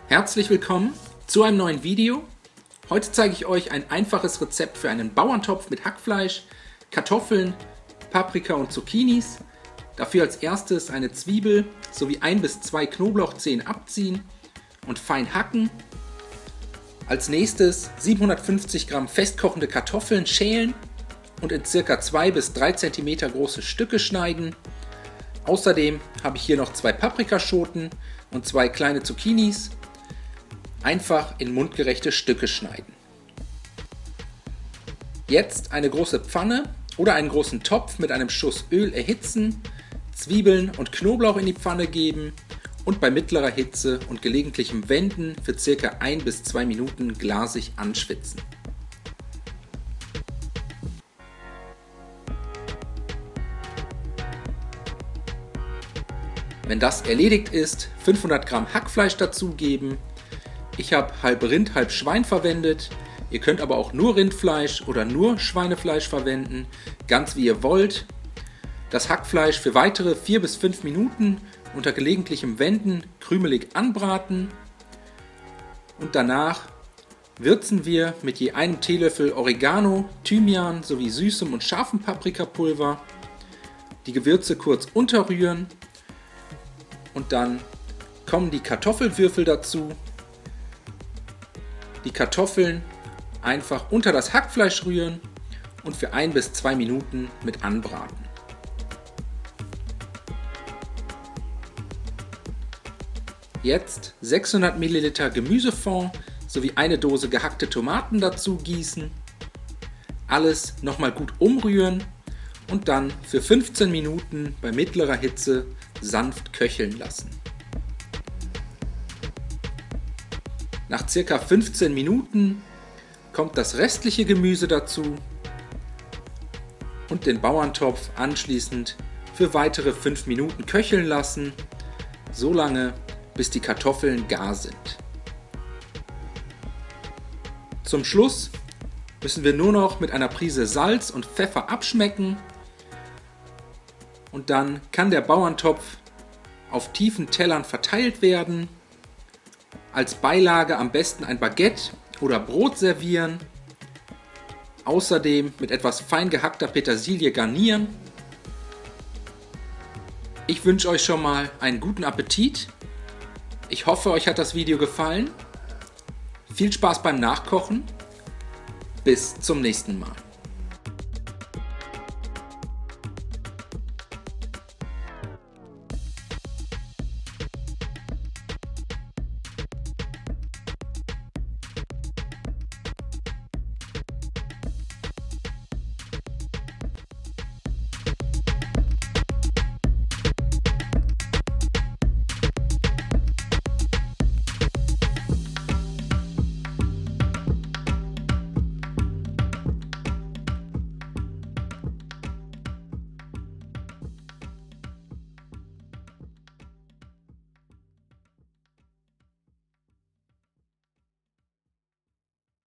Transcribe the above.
Herzlich willkommen zu einem neuen Video. Heute zeige ich euch ein einfaches Rezept für einen Bauerntopf mit Hackfleisch, Kartoffeln, Paprika und Zucchinis. Dafür als erstes eine Zwiebel sowie 1 bis 2 Knoblauchzehen abziehen und fein hacken. Als nächstes 750 Gramm festkochende Kartoffeln schälen und in ca. 2 bis 3 cm große Stücke schneiden. Außerdem habe ich hier noch 2 Paprikaschoten und 2 kleine Zucchinis. Einfach in mundgerechte Stücke schneiden. Jetzt eine große Pfanne oder einen großen Topf mit einem Schuss Öl erhitzen, Zwiebeln und Knoblauch in die Pfanne geben und bei mittlerer Hitze und gelegentlichem Wenden für ca. 1 bis 2 Minuten glasig anschwitzen. Wenn das erledigt ist, 500 Gramm Hackfleisch dazugeben. Ich habe halb Rind, halb Schwein verwendet. Ihr könnt aber auch nur Rindfleisch oder nur Schweinefleisch verwenden, ganz wie ihr wollt. Das Hackfleisch für weitere 4 bis 5 Minuten unter gelegentlichem Wenden krümelig anbraten. Und danach würzen wir mit je einem Teelöffel Oregano, Thymian sowie süßem und scharfem Paprikapulver. Die Gewürze kurz unterrühren und dann kommen die Kartoffelwürfel dazu. Die Kartoffeln einfach unter das Hackfleisch rühren und für 1 bis 2 Minuten mit anbraten. Jetzt 600 ml Gemüsefond sowie eine Dose gehackte Tomaten dazu gießen. Alles nochmal gut umrühren und dann für 15 Minuten bei mittlerer Hitze sanft köcheln lassen. Nach ca. 15 Minuten kommt das restliche Gemüse dazu und den Bauerntopf anschließend für weitere 5 Minuten köcheln lassen, so lange bis die Kartoffeln gar sind. Zum Schluss müssen wir nur noch mit einer Prise Salz und Pfeffer abschmecken und dann kann der Bauerntopf auf tiefen Tellern verteilt werden. Als Beilage am besten ein Baguette oder Brot servieren. Außerdem mit etwas fein gehackter Petersilie garnieren. Ich wünsche euch schon mal einen guten Appetit. Ich hoffe, euch hat das Video gefallen. Viel Spaß beim Nachkochen. Bis zum nächsten Mal.